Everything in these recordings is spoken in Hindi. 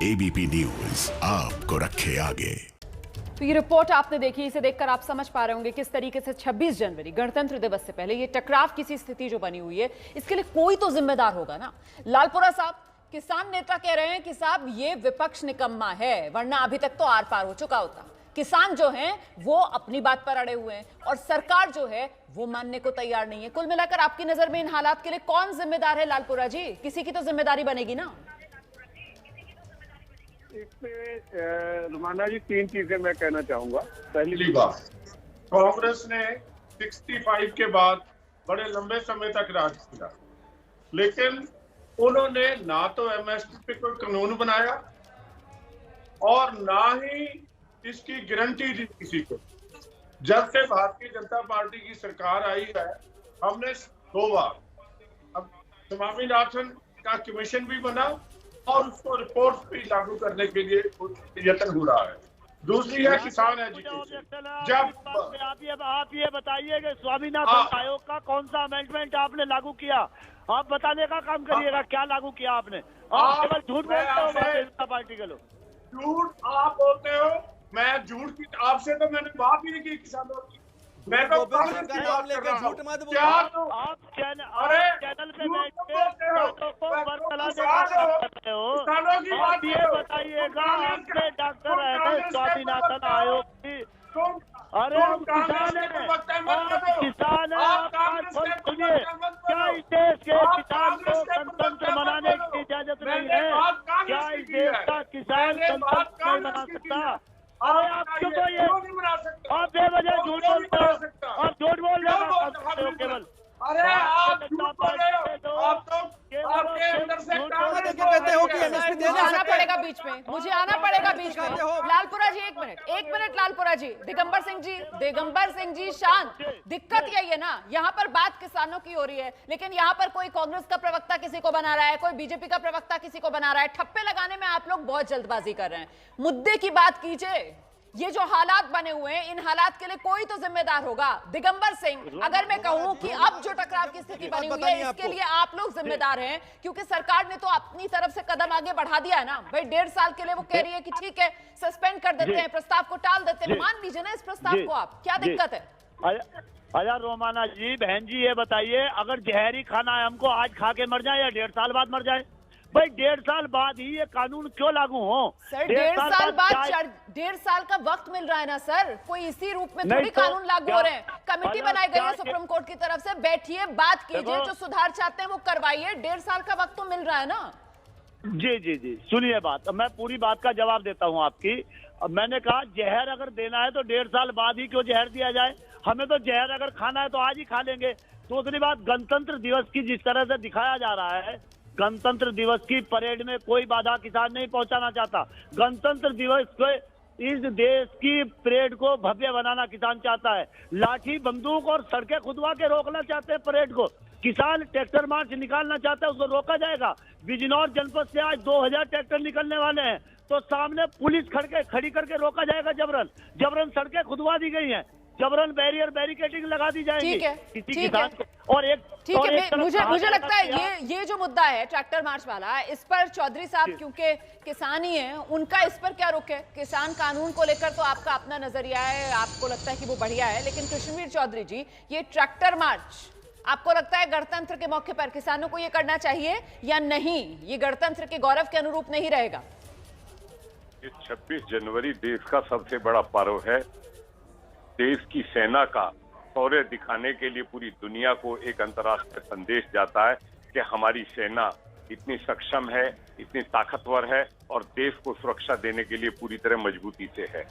एबीपी न्यूज आपको रखे आगे। तो ये रिपोर्ट आपने देखी, इसे देखकर आप समझ पा रहे होंगे किस तरीके से 26 जनवरी गणतंत्र दिवस से पहले ये टकराव की सी स्थिति जो बनी हुई है, इसके लिए कोई तो जिम्मेदार होगा ना। लालपुरा साहब, किसान नेता कह रहे हैं कि साहब ये विपक्ष निकम्मा है, वरना अभी तक तो आर पार हो चुका होता। किसान जो हैं वो अपनी बात पर अड़े हुए हैं और सरकार जो है वो मानने को तैयार नहीं है। कुल मिलाकर आपकी नजर में इन हालात के लिए कौन जिम्मेदार है लालपुरा जी? किसी की तो जिम्मेदारी बनेगी ना। इसमें रुमाना जी 3 चीजें मैं कहना चाहूंगा। पहली बात, कांग्रेस ने 65 के बाद बड़े लंबे समय तक राज किया, लेकिन उन्होंने ना तो एमएसपी पे कोई कानून बनाया और ना ही इसकी गारंटी दी किसी को। जब से भारतीय जनता पार्टी की सरकार आई है, हमने 2 बार, अब स्वामीनाथन का कमीशन भी बना और उसको रिपोर्ट भी लागू करने के लिए यत्न हो रहा है। दूसरी है किसान एजुकेशन। जब आप ये बताइए कि स्वामीनाथन आयोग का कौन सा अमेंडमेंट आपने लागू किया, आप बताने का काम करिएगा, क्या लागू किया आपने। आप केवल झूठ बोलते हो भारतीय जनता पार्टी के लोग। झूठ आप बोलते हो, मैं झूठ की आपसे तो मैंने बात ही नहीं की किसानों की। मैं तो कांग्रेस की बात कर रहा हूं। क्या तो आप चैनल पे बैठ के बातों को बरकरार रखते हो। आप ये बताइएगा, आपके डॉक्टर है स्वामीनाथन आयोग की। अरे हम किसान है, किसान है। आप सुनिए, क्या इस देश के किसान को गणतंत्र मनाने की इजाजत नहीं है? क्या इस देश का किसान गणतंत्र नहीं मना सकता? अरे आप क्यों तो ये आप बेवजह झूठ बोलते हो, आप झूठ बोल रहे हो केवल। अरे आप झूठ बोल रहे हो, आप तो आपके अंदर से कहते हो कि एमएसपी देना आना पड़ेगा बीच में, मुझे आना पड़ेगा बीच में। लालपुरा जी एक मिनट लालपुरा जी, दिगंबर सिंह जी शांत। दिक्कत यही है ना, यहाँ पर बात किसानों की हो रही है, लेकिन यहाँ पर कोई कांग्रेस का प्रवक्ता किसी को बना रहा है, कोई बीजेपी का प्रवक्ता किसी को बना रहा है। ठप्पे लगाने में आप लोग बहुत जल्दबाजी कर रहे हैं। मुद्दे की बात कीजिए। ये जो हालात बने हुए हैं, इन हालात के लिए कोई तो जिम्मेदार होगा। दिगंबर सिंह, अगर मैं कहूं कि अब जो टकराव की स्थिति बनी हुई है, इसके लिए आप लोग जिम्मेदार हैं, क्योंकि सरकार ने तो अपनी तरफ से कदम आगे बढ़ा दिया है ना भाई। 1.5 साल के लिए वो कह रही है कि ठीक है, सस्पेंड कर देते हैं, प्रस्ताव को टाल देते हैं। मान लीजिए ना इस प्रस्ताव को, आप क्या दिक्कत है? अया रोमाना जी, बहन जी ये बताइए, अगर जहरी खाना है हमको, आज खा के मर जाए या 1.5 साल बाद मर जाए? भाई 1.5 साल बाद ही ये कानून क्यों लागू हो? सर 1.5 साल बाद 1.5 साल का वक्त मिल रहा है ना सर, कोई इसी रूप में थोड़ी कानून लागू हो रहे हैं। कमेटी बनाई गई है सुप्रीम कोर्ट की तरफ से, बैठिए बात कीजिए, जो सुधार चाहते हैं वो करवाइए। 1.5 साल का वक्त तो मिल रहा है ना। जी सुनिए बात, मैं पूरी बात का जवाब देता हूँ आपकी। मैंने कहा जहर अगर देना है तो 1.5 साल बाद ही क्यों जहर दिया जाए? हमें तो जहर अगर खाना है तो आज ही खा लेंगे। दूसरी बात, गणतंत्र दिवस की जिस तरह से दिखाया जा रहा है, गणतंत्र दिवस की परेड में कोई बाधा किसान नहीं पहुंचाना चाहता। गणतंत्र दिवस को, इस देश की परेड को भव्य बनाना किसान चाहता है। लाठी बंदूक और सड़कें खुदवा के रोकना चाहते हैं परेड को। किसान ट्रैक्टर मार्च निकालना चाहते हैं, उसको रोका जाएगा। बिजनौर जनपद से आज 2000 ट्रैक्टर निकलने वाले हैं, तो सामने पुलिस खड़ी करके रोका जाएगा। जबरन सड़कें खुदवा दी गई हैं, जबरन बैरिकेडिंग लगा दी जाएगी किसी किसान को। और एक ठीक है, मुझे लगता है ये जो मुद्दा है ट्रैक्टर मार्च वाला, इस पर चौधरी साहब क्योंकि किसान ही हैं, उनका इस पर क्या रुख है? किसान कानून को लेकर तो आपका अपना नजरिया है, आपको लगता है कि वो बढ़िया है, लेकिन कृष्णवीर चौधरी जी, ये ट्रैक्टर मार्च आपको लगता है गणतंत्र के मौके पर किसानों को ये करना चाहिए या नहीं? ये गणतंत्र के गौरव के अनुरूप नहीं रहेगा? 26 जनवरी देश का सबसे बड़ा पर्व है। देश की सेना का शौर्य दिखाने के लिए पूरी दुनिया को एक अंतर्राष्ट्रीय संदेश जाता है कि हमारी सेना इतनी सक्षम है, इतनी ताकतवर है और देश को सुरक्षा देने के लिए पूरी तरह मजबूती से है।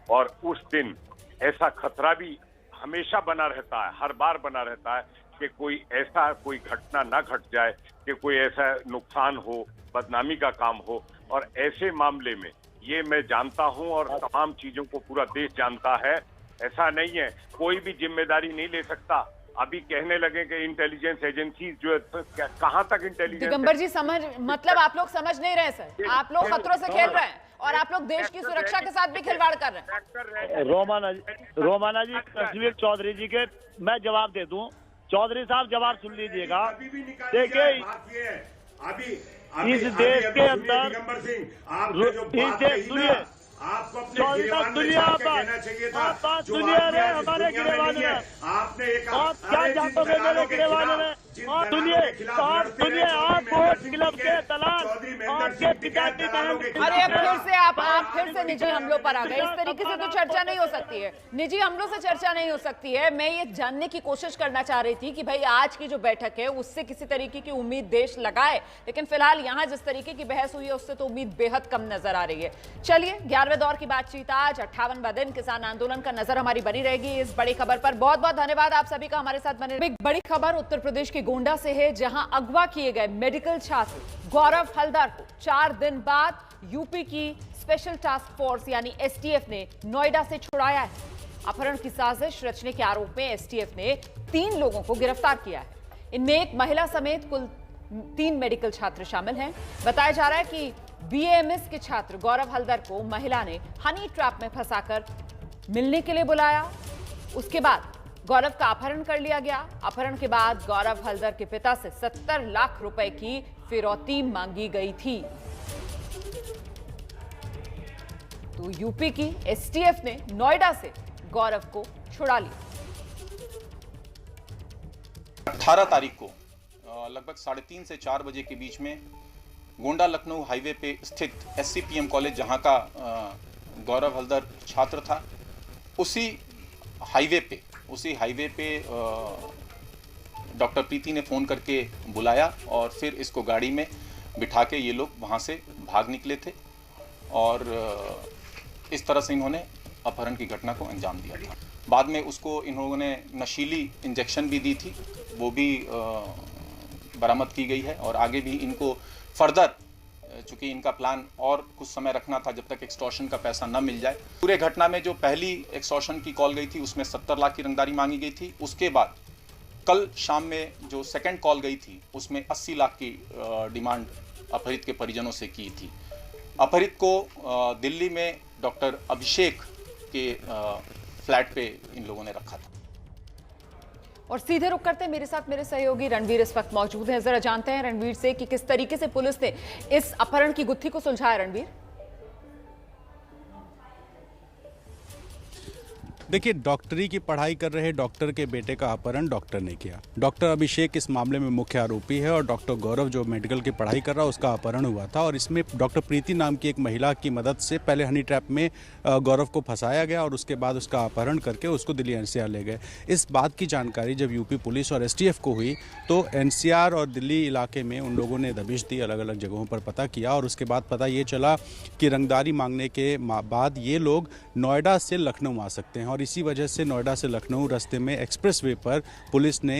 और उस दिन ऐसा खतरा भी हमेशा बना रहता है, हर बार बना रहता है कि कोई घटना ना घट जाए, कि कोई ऐसा नुकसान हो, बदनामी का काम हो। और ऐसे मामले में ये मैं जानता हूं और तमाम चीजों को पूरा देश जानता है, ऐसा नहीं है, कोई भी जिम्मेदारी नहीं ले सकता। अभी कहने लगे कि इंटेलिजेंस एजेंसी जो है, कहां तक इंटेलिजेंस? दिगंबर जी मतलब आप लोग समझ नहीं रहे सर, आप लोग खतरों से खेल रहे हैं और आप लोग देश की सुरक्षा के साथ भी खिलवाड़ कर रहे हैं। रोमाना जी कृष्णवीर चौधरी जी के मैं जवाब दे दूं। चौधरी साहब जवाब सुन लीजिएगा। देखिए इस देश के अंदर दिगंबर सिंह आपने जो बात कही ना, आपको अपने गिरवान में जाके कहना चाहिए था। जो अरे हमारे गिरवान में आपने एक आप क्या चाहते मेरे गिरवान में? और सुनिए आप वोट क्लब के तलाक आपके पिता की बहन। अरे अब फिर से निजी हमलों पर आ गए। इस तरीके से तो चर्चा नहीं हो सकती है, निजी हमलों से चर्चा नहीं हो सकती है। मैं ये जानने की कोशिश करना चाह रही थी कि भाई आज की जो बैठक है उससे किसी तरीके की उम्मीद देश लगाए, लेकिन फिलहाल यहाँ जिस तरीके की बहस हुई है उससे तो उम्मीद बेहद कम नजर आ रही है। चलिए 11वें दौर की बातचीत, आज 58वां दिन किसान आंदोलन का, नजर हमारी बनी रहेगी इस बड़ी खबर पर। बहुत बहुत धन्यवाद आप सभी का हमारे साथ बने। एक बड़ी खबर उत्तर प्रदेश के गोंडा से है, जहां अगवा किए गए मेडिकल छात्र गौरव हलदर को 4 दिन बाद यूपी की स्पेशल टास्क फोर्स यानी एसटीएफ ने नोएडा से छुड़ाया है। अपहरण की साजिश रचने के आरोप में एसटीएफ ने 3 लोगों को गिरफ्तार किया है। इनमें एक महिला समेत कुल 3 मेडिकल छात्र शामिल हैं। बताया जा रहा है कि बीएएमएस के छात्र गौरव हलदर को महिला ने हनी ट्रैप में फंसाकर मिलने के लिए बुलाया। उसके बाद गौरव का अपहरण कर लिया गया। अपहरण के बाद गौरव हलदर के पिता से 70 लाख रुपए की फिरौती मांगी गई थी। तो यूपी की एसटीएफ ने नोएडा से गौरव को छुड़ा लिया। 18 तारीख को लगभग 3:30 से 4 बजे के बीच में गोंडा लखनऊ हाईवे पे स्थित एससीपीएम कॉलेज, जहां का गौरव हलदर छात्र था, उसी हाईवे पे डॉक्टर प्रीति ने फ़ोन करके बुलाया और फिर इसको गाड़ी में बिठा के ये लोग वहाँ से भाग निकले थे और इस तरह से इन्होंने अपहरण की घटना को अंजाम दिया था। बाद में उसको इन्होंने नशीली इंजेक्शन भी दी थी, वो भी बरामद की गई है और आगे भी इनको फर्दर, चूंकि इनका प्लान और कुछ समय रखना था जब तक एक्सटॉर्शन का पैसा न मिल जाए। पूरे घटना में जो पहली एक्सटॉर्शन की कॉल गई थी उसमें 70 लाख की रंगदारी मांगी गई थी। उसके बाद कल शाम में जो सेकंड कॉल गई थी उसमें 80 लाख की डिमांड अपहरित के परिजनों से की थी। अपहरित को दिल्ली में डॉक्टर अभिषेक के फ्लैट पे इन लोगों ने रखा था। और सीधे रुक करते हैं, मेरे साथ मेरे सहयोगी रणवीर इस वक्त मौजूद हैं। जरा जानते हैं रणवीर से कि किस तरीके से पुलिस ने इस अपहरण की गुत्थी को सुलझाया। रणवीर, देखिए, डॉक्टरी की पढ़ाई कर रहे डॉक्टर के बेटे का अपहरण डॉक्टर ने किया। डॉक्टर अभिषेक इस मामले में मुख्य आरोपी है और डॉक्टर गौरव जो मेडिकल की पढ़ाई कर रहा उसका अपहरण हुआ था और इसमें डॉक्टर प्रीति नाम की एक महिला की मदद से पहले हनी ट्रैप में गौरव को फंसाया गया और उसके बाद उसका अपहरण करके उसको दिल्ली एनसीआर ले गए। इस बात की जानकारी जब यूपी पुलिस और एसटीएफ को हुई तो एनसीआर और दिल्ली इलाके में उन लोगों ने दबिश दी, अलग अलग जगहों पर पता किया और उसके बाद पता ये चला कि रंगदारी मांगने के बाद ये लोग नोएडा से लखनऊ आ सकते हैं और इसी वजह से नोएडा से लखनऊ रास्ते में एक्सप्रेसवे पर पुलिस ने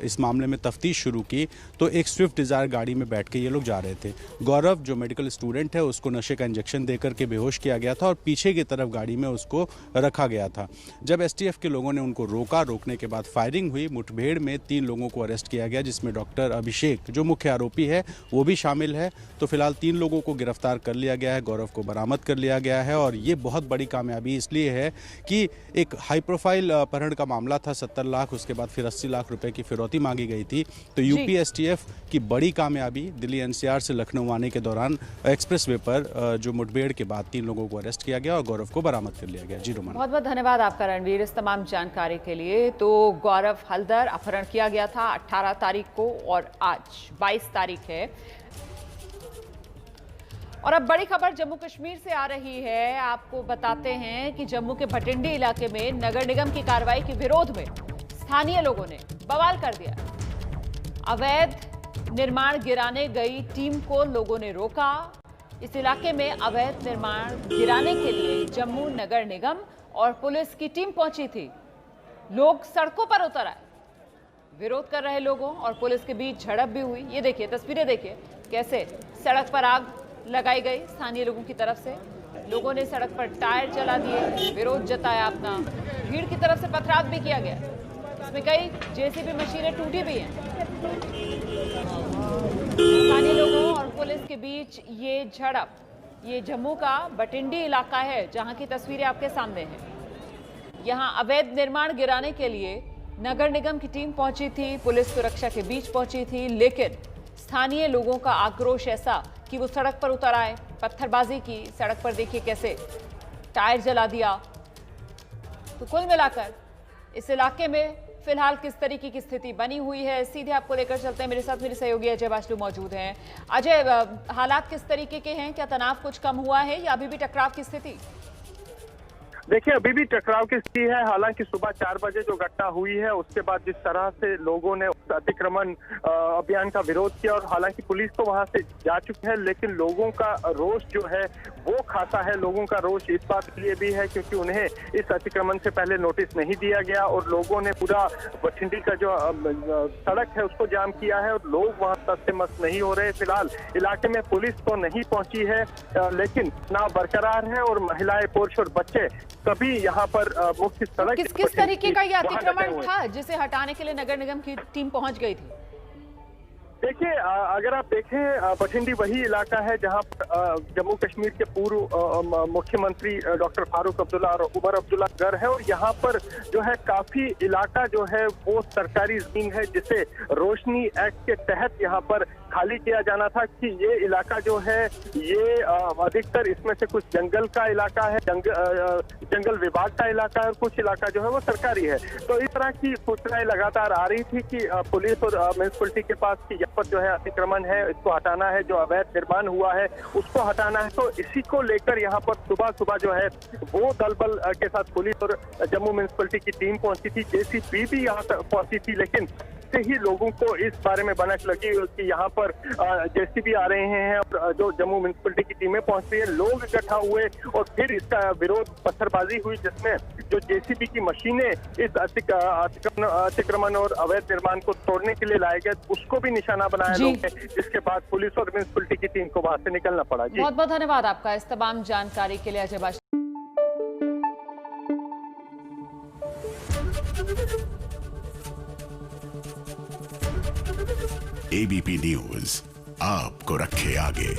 इस मामले में तफ्तीश शुरू की तो एक स्विफ्ट डिज़ायर गाड़ी में बैठ के ये लोग जा रहे थे। गौरव जो मेडिकल स्टूडेंट है उसको नशे का इंजेक्शन देकर के बेहोश किया गया था और पीछे की तरफ गाड़ी में उसको रखा गया था। जब एसटीएफ के लोगों ने उनको रोका, रोकने के बाद फायरिंग हुई। मुठभेड़ में 3 लोगों को अरेस्ट किया गया जिसमें डॉक्टर अभिषेक जो मुख्य आरोपी है वो भी शामिल है। तो फिलहाल 3 लोगों को गिरफ्तार कर लिया गया है, गौरव को बरामद कर लिया गया है और ये बहुत बड़ी कामयाबी इसलिए है कि एक हाई प्रोफाइल अपहरण का मामला था, 70 लाख, उसके बाद फिर 80 लाख रुपए की फिरौती मांगी गई थी। तो यूपी एसटीएफ की बड़ी कामयाबी दिल्ली एनसीआर से लखनऊ आने के दौरान एक्सप्रेसवे पर जो मुठभेड़ के बाद 3 लोगों को अरेस्ट किया गया और गौरव को बरामद कर लिया गया। जी रोमाना, बहुत बहुत धन्यवाद आपका रणवीर इस तमाम जानकारी के लिए। तो गौरव हलदर अपहरण किया गया था 18 तारीख को और आज 22 तारीख है। और अब बड़ी खबर जम्मू कश्मीर से आ रही है। आपको बताते हैं कि जम्मू के भटिंडी इलाके में नगर निगम की कार्रवाई के विरोध में स्थानीय लोगों ने बवाल कर दिया। अवैध निर्माण गिराने गई टीम को लोगों ने रोका। इस इलाके में अवैध निर्माण गिराने के लिए जम्मू नगर निगम और पुलिस की टीम पहुंची थी। लोग सड़कों पर उतर आए, विरोध कर रहे लोगों और पुलिस के बीच झड़प भी हुई। ये देखिए तस्वीरें, देखिए कैसे सड़क पर आग लगाई गई स्थानीय लोगों की तरफ से। लोगों ने सड़क पर टायर जला दिए, विरोध जताया अपना। भीड़ की तरफ से पथराव भी किया गया, इसमें कई जेसीबी मशीनें टूटी भी हैं। स्थानीय लोगों और पुलिस के बीच ये झड़प, ये जम्मू का भटिंडी इलाका है जहां की तस्वीरें आपके सामने हैं। यहां अवैध निर्माण गिराने के लिए नगर निगम की टीम पहुंची थी, पुलिस सुरक्षा के बीच पहुंची थी, लेकिन स्थानीय लोगों का आक्रोश ऐसा कि वो सड़क पर उतर आए, पत्थरबाजी की। सड़क पर देखिए कैसे टायर जला दिया। तो कुल मिलाकर इस इलाके में फिलहाल किस तरीके की स्थिति बनी हुई है, सीधे आपको लेकर चलते हैं। मेरे साथ मेरे सहयोगी अजय बाचलू मौजूद हैं। अजय, हालात किस तरीके के हैं? क्या तनाव कुछ कम हुआ है या अभी भी टकराव की स्थिति? देखिए, अभी भी टकराव की स्थिति है। हालांकि सुबह 4 बजे जो घटना हुई है उसके बाद जिस तरह से लोगों ने उस अतिक्रमण अभियान का विरोध किया, और हालांकि पुलिस तो वहां से जा चुकी है, लेकिन लोगों का रोष जो है वो खासा है। लोगों का रोष इस बात के लिए भी है क्योंकि उन्हें इस अतिक्रमण से पहले नोटिस नहीं दिया गया और लोगों ने पूरा बठिंडी का जो सड़क है उसको जाम किया है और लोग वहां तक से मस्त नहीं हो रहे। फिलहाल इलाके में पुलिस तो नहीं पहुंची है, लेकिन नाव बरकरार है और महिलाएं, पुरुष और बच्चे सभी यहाँ पर मुख्य सड़क किस तरीके का यह अतिक्रमण था जिसे हटाने के लिए नगर निगम की टीम पहुंच गई थी? देखिए, अगर आप देखें, बठिंडी वही इलाका है जहां पर जम्मू कश्मीर के पूर्व मुख्यमंत्री डॉक्टर फारूक अब्दुल्ला और उमर अब्दुल्ला घर है, और यहाँ पर जो है काफी इलाका जो है वो सरकारी जमीन है जिसे रोशनी एक्ट के तहत यहाँ पर खाली किया जाना था कि ये इलाका जो है ये अधिकतर इसमें से कुछ जंगल का इलाका है, जंगल विभाग का इलाका है और कुछ इलाका जो है वो सरकारी है। तो इस तरह की सूचनाएं लगातार आ रही थी कि पुलिस और म्युनिसिपैलिटी के पास कि यहाँ पर जो है अतिक्रमण है, इसको हटाना है, जो अवैध निर्माण हुआ है उसको हटाना है। तो इसी को लेकर यहाँ पर सुबह सुबह जो है वो दल बल के साथ पुलिस और जम्मू म्युनिसिपैलिटी की टीम पहुंची थी, जेसीबी भी यहाँ तक पहुंची थी, लेकिन से ही लोगों को इस बारे में भनक लगी कि यहाँ पर जेसीबी आ रहे हैं और जो जम्मू म्युनिसिपैलिटी की टीमें पहुंच रही है, लोग इकट्ठा हुए और फिर इसका विरोध, पत्थरबाजी हुई जिसमें जो जेसीबी की मशीनें इस अतिक्रमण और अवैध निर्माण को तोड़ने के लिए लाए गए उसको भी निशाना बनाया लोगों ने, जिसके बाद पुलिस और म्युनिसिपैलिटी की टीम को वहां से निकलना पड़ा। जी, बहुत बहुत धन्यवाद आपका इस तमाम जानकारी के लिए अजय बाचलू। एबीपी न्यूज आपको रखे आगे।